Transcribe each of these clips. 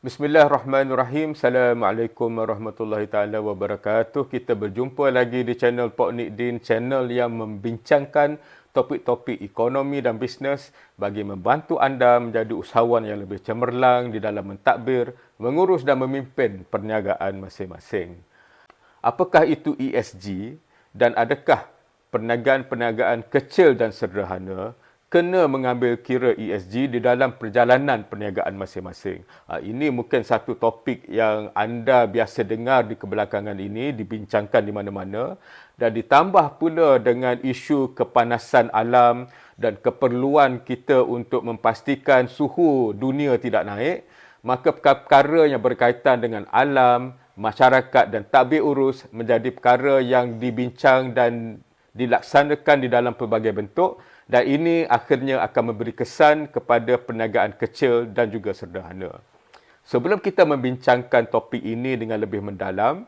Bismillahirrahmanirrahim. Assalamualaikum warahmatullahi taala wabarakatuh. Kita berjumpa lagi di channel Pok Nikdin, channel yang membincangkan topik-topik ekonomi dan bisnes bagi membantu anda menjadi usahawan yang lebih cemerlang di dalam mentadbir, mengurus dan memimpin perniagaan masing-masing. Apakah itu ESG dan adakah perniagaan-perniagaan kecil dan sederhana kena mengambil kira ESG di dalam perjalanan perniagaan masing-masing? Ini mungkin satu topik yang anda biasa dengar di kebelakangan ini, dibincangkan di mana-mana, dan ditambah pula dengan isu kepanasan alam dan keperluan kita untuk memastikan suhu dunia tidak naik, maka perkara yang berkaitan dengan alam, masyarakat dan tadbir urus menjadi perkara yang dibincang dan dilaksanakan di dalam pelbagai bentuk, dan ini akhirnya akan memberi kesan kepada perniagaan kecil dan juga sederhana. Sebelum kita membincangkan topik ini dengan lebih mendalam,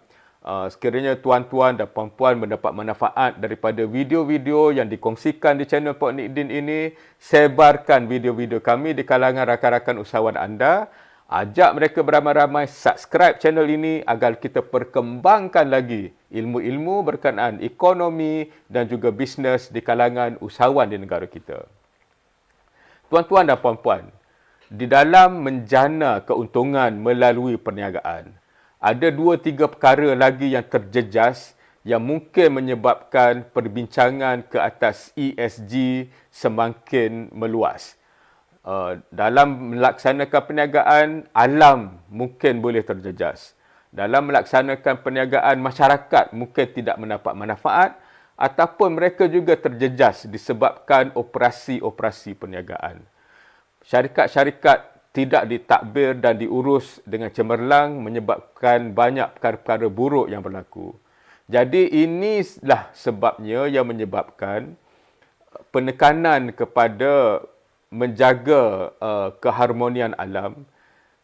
sekiranya tuan-tuan dan puan-puan mendapat manfaat daripada video-video yang dikongsikan di channel Pok Nikdin ini, sebarkan video-video kami di kalangan rakan-rakan usahawan anda. Ajak mereka beramai-ramai subscribe channel ini agar kita perkembangkan lagi ilmu-ilmu berkenaan ekonomi dan juga bisnes di kalangan usahawan di negara kita. Tuan-tuan dan puan-puan, di dalam menjana keuntungan melalui perniagaan, ada 2-3 perkara lagi yang terjejas yang mungkin menyebabkan perbincangan ke atas ESG semakin meluas. Dalam melaksanakan perniagaan, alam mungkin boleh terjejas. Dalam melaksanakan perniagaan, masyarakat mungkin tidak mendapat manfaat ataupun mereka juga terjejas disebabkan operasi-operasi perniagaan. Syarikat-syarikat tidak ditadbir dan diurus dengan cemerlang menyebabkan banyak perkara-perkara buruk yang berlaku. Jadi inilah sebabnya yang menyebabkan penekanan kepada menjaga keharmonian alam,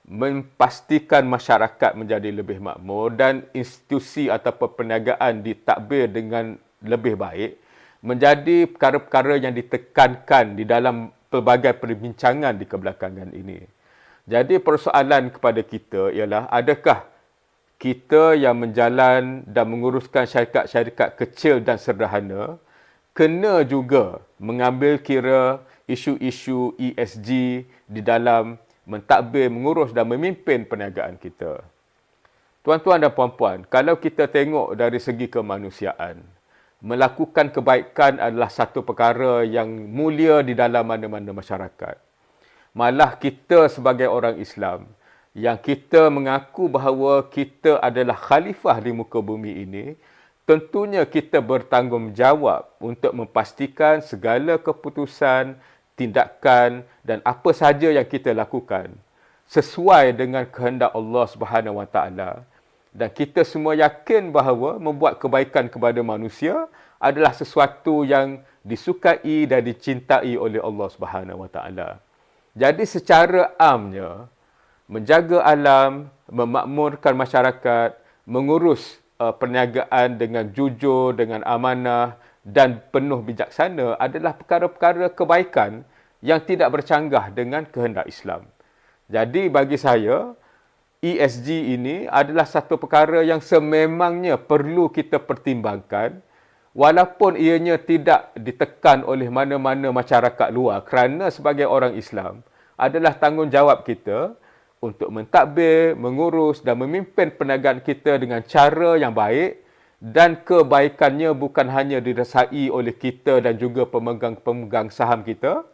memastikan masyarakat menjadi lebih makmur dan institusi ataupun perniagaan ditadbir dengan lebih baik menjadi perkara-perkara yang ditekankan di dalam pelbagai perbincangan di kebelakangan ini. Jadi persoalan kepada kita ialah, adakah kita yang menjalan dan menguruskan syarikat-syarikat kecil dan sederhana kena juga mengambil kira isu-isu ESG di dalam mentadbir, mengurus dan memimpin perniagaan kita. Tuan-tuan dan puan-puan, kalau kita tengok dari segi kemanusiaan, melakukan kebaikan adalah satu perkara yang mulia di dalam mana-mana masyarakat. Malah kita sebagai orang Islam, yang kita mengaku bahawa kita adalah khalifah di muka bumi ini, tentunya kita bertanggungjawab untuk memastikan segala keputusan, tindakan dan apa sahaja yang kita lakukan sesuai dengan kehendak Allah Subhanahu Wa Taala, dan kita semua yakin bahawa membuat kebaikan kepada manusia adalah sesuatu yang disukai dan dicintai oleh Allah Subhanahu Wa Taala. Jadi secara amnya, menjaga alam, memakmurkan masyarakat, mengurus perniagaan dengan jujur, dengan amanah dan penuh bijaksana adalah perkara-perkara kebaikan yang tidak bercanggah dengan kehendak Islam. Jadi bagi saya, ESG ini adalah satu perkara yang sememangnya perlu kita pertimbangkan walaupun ianya tidak ditekan oleh mana-mana masyarakat luar, kerana sebagai orang Islam adalah tanggungjawab kita untuk mentadbir, mengurus dan memimpin perniagaan kita dengan cara yang baik, dan kebaikannya bukan hanya dirasai oleh kita dan juga pemegang-pemegang saham kita,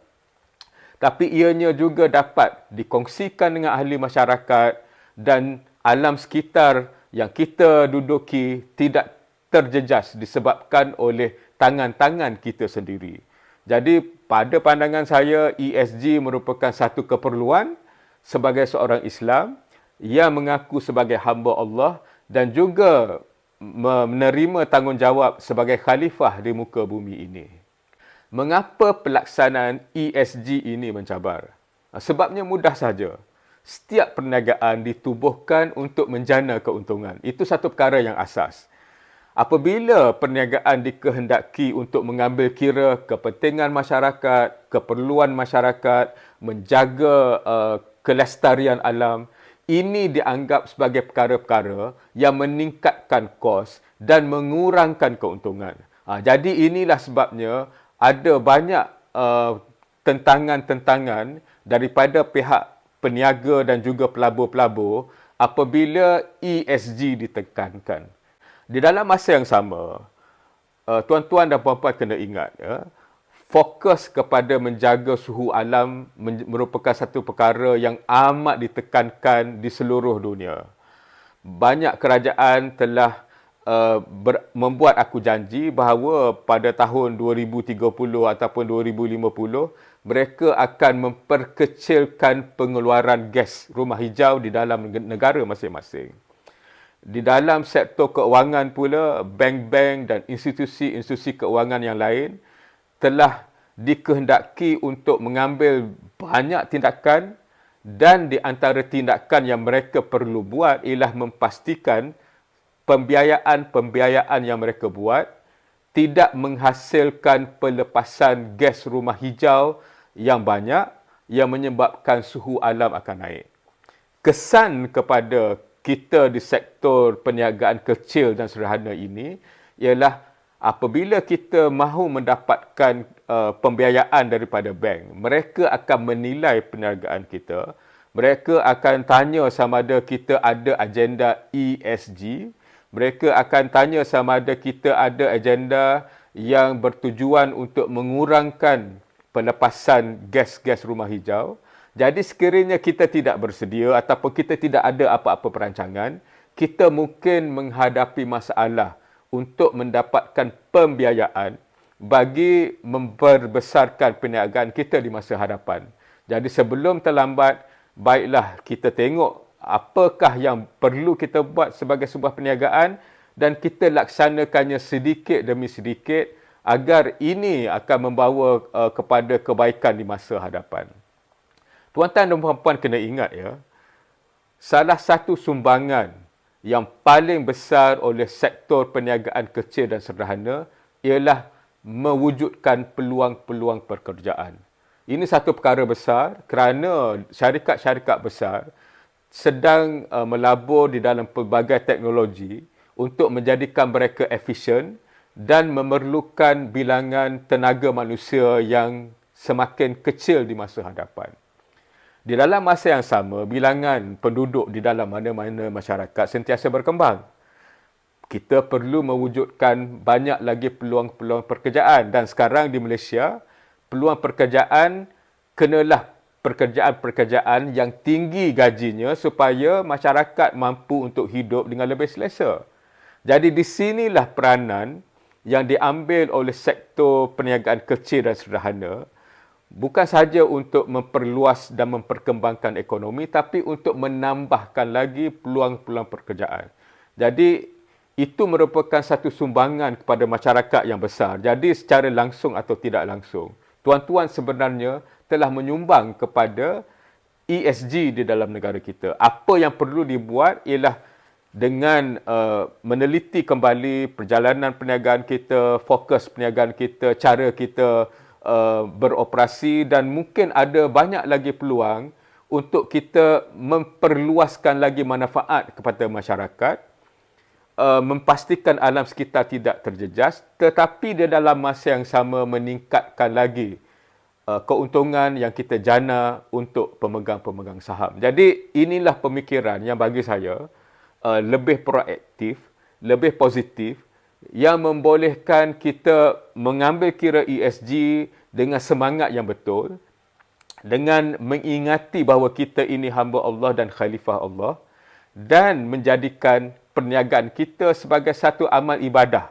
tapi ianya juga dapat dikongsikan dengan ahli masyarakat dan alam sekitar yang kita duduki tidak terjejas disebabkan oleh tangan-tangan kita sendiri. Jadi pada pandangan saya, ESG merupakan satu keperluan sebagai seorang Islam yang mengaku sebagai hamba Allah dan juga menerima tanggungjawab sebagai khalifah di muka bumi ini. Mengapa pelaksanaan ESG ini mencabar? Sebabnya mudah saja. Setiap perniagaan ditubuhkan untuk menjana keuntungan. Itu satu perkara yang asas. Apabila perniagaan dikehendaki untuk mengambil kira kepentingan masyarakat, keperluan masyarakat, menjaga kelestarian alam, ini dianggap sebagai perkara-perkara yang meningkatkan kos dan mengurangkan keuntungan. Jadi inilah sebabnya ada banyak tentangan-tentangan daripada pihak peniaga dan juga pelabur-pelabur apabila ESG ditekankan. Di dalam masa yang sama, tuan-tuan dan puan-puan kena ingat, fokus kepada menjaga suhu alam merupakan satu perkara yang amat ditekankan di seluruh dunia. Banyak kerajaan telah membuat aku janji bahawa pada tahun 2030 ataupun 2050, mereka akan memperkecilkan pengeluaran gas rumah hijau di dalam negara masing-masing. Di dalam sektor keuangan pula, bank-bank dan institusi-institusi keuangan yang lain telah dikehendaki untuk mengambil banyak tindakan, dan di antara tindakan yang mereka perlu buat ialah memastikan pembiayaan yang mereka buat tidak menghasilkan pelepasan gas rumah hijau yang banyak yang menyebabkan suhu alam akan naik. Kesan kepada kita di sektor perniagaan kecil dan sederhana ini ialah apabila kita mahu mendapatkan pembiayaan daripada bank, mereka akan menilai perniagaan kita. Mereka akan tanya sama ada kita ada agenda ESG. Mereka akan tanya sama ada kita ada agenda yang bertujuan untuk mengurangkan pelepasan gas-gas rumah hijau. Jadi sekiranya kita tidak bersedia ataupun kita tidak ada apa-apa perancangan, kita mungkin menghadapi masalah untuk mendapatkan pembiayaan bagi memperbesarkan perniagaan kita di masa hadapan. Jadi sebelum terlambat, baiklah kita tengok apakah yang perlu kita buat sebagai sebuah perniagaan dan kita laksanakannya sedikit demi sedikit agar ini akan membawa kepada kebaikan di masa hadapan. Tuan-tuan dan puan-puan kena ingat ya, salah satu sumbangan yang paling besar oleh sektor perniagaan kecil dan sederhana ialah mewujudkan peluang-peluang pekerjaan. Ini satu perkara besar kerana syarikat-syarikat besar sedang melabur di dalam pelbagai teknologi untuk menjadikan mereka efisien dan memerlukan bilangan tenaga manusia yang semakin kecil di masa hadapan. Di dalam masa yang sama, bilangan penduduk di dalam mana-mana masyarakat sentiasa berkembang. Kita perlu mewujudkan banyak lagi peluang-peluang pekerjaan. Dan sekarang di Malaysia, peluang pekerjaan kenalah pekerjaan-pekerjaan yang tinggi gajinya supaya masyarakat mampu untuk hidup dengan lebih selesa. Jadi di sinilah peranan yang diambil oleh sektor perniagaan kecil dan sederhana, bukan sahaja untuk memperluas dan memperkembangkan ekonomi, tapi untuk menambahkan lagi peluang-peluang pekerjaan. Jadi, itu merupakan satu sumbangan kepada masyarakat yang besar. Jadi, secara langsung atau tidak langsung, tuan-tuan sebenarnya telah menyumbang kepada ESG di dalam negara kita. Apa yang perlu dibuat ialah dengan meneliti kembali perjalanan perniagaan kita, fokus perniagaan kita, cara kita beroperasi, dan mungkin ada banyak lagi peluang untuk kita memperluaskan lagi manfaat kepada masyarakat, memastikan alam sekitar tidak terjejas, tetapi di dalam masa yang sama meningkatkan lagi keuntungan yang kita jana untuk pemegang-pemegang saham. Jadi inilah pemikiran yang bagi saya lebih proaktif, lebih positif, yang membolehkan kita mengambil kira ESG dengan semangat yang betul, dengan mengingati bahawa kita ini hamba Allah dan khalifah Allah, dan menjadikan perniagaan kita sebagai satu amal ibadah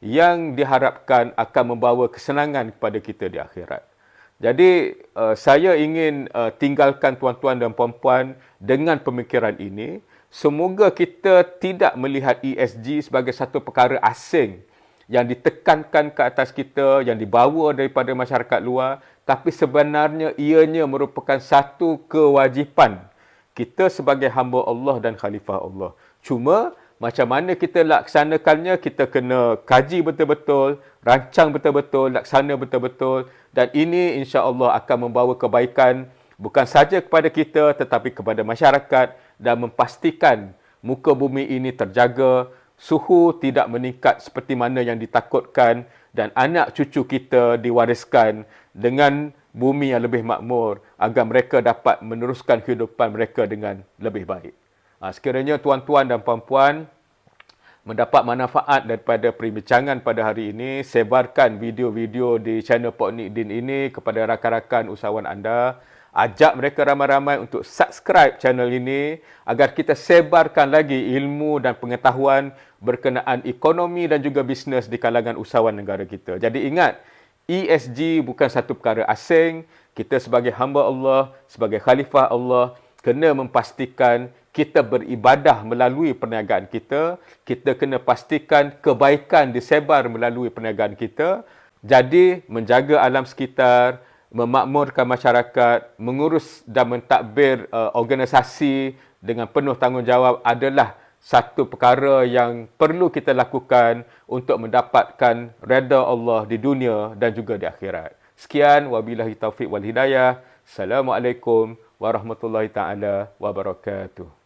yang diharapkan akan membawa kesenangan kepada kita di akhirat. Jadi, saya ingin tinggalkan tuan-tuan dan puan-puan dengan pemikiran ini. Semoga kita tidak melihat ESG sebagai satu perkara asing yang ditekankan ke atas kita, yang dibawa daripada masyarakat luar, tapi sebenarnya ianya merupakan satu kewajipan kita sebagai hamba Allah dan khalifah Allah. Cuma, macam mana kita laksanakannya, kita kena kaji betul-betul, rancang betul-betul, laksana betul-betul, dan ini insya-Allah akan membawa kebaikan bukan saja kepada kita tetapi kepada masyarakat dan memastikan muka bumi ini terjaga, suhu tidak meningkat seperti mana yang ditakutkan dan anak cucu kita diwariskan dengan bumi yang lebih makmur agar mereka dapat meneruskan kehidupan mereka dengan lebih baik. Sekiranya tuan-tuan dan puan-puan mendapat manfaat daripada perbincangan pada hari ini, sebarkan video-video di channel Pok Nidin ini kepada rakan-rakan usahawan anda. Ajak mereka ramai-ramai untuk subscribe channel ini agar kita sebarkan lagi ilmu dan pengetahuan berkenaan ekonomi dan juga bisnes di kalangan usahawan negara kita. Jadi ingat, ESG bukan satu perkara asing. Kita sebagai hamba Allah, sebagai khalifah Allah, kena memastikan kita beribadah melalui perniagaan kita. Kita kena pastikan kebaikan disebar melalui perniagaan kita. Jadi, menjaga alam sekitar, memakmurkan masyarakat, mengurus dan mentadbir organisasi dengan penuh tanggungjawab adalah satu perkara yang perlu kita lakukan untuk mendapatkan redha Allah di dunia dan juga di akhirat. Sekian, wabillahi taufiq wal hidayah. Assalamualaikum warahmatullahi taala wabarakatuh.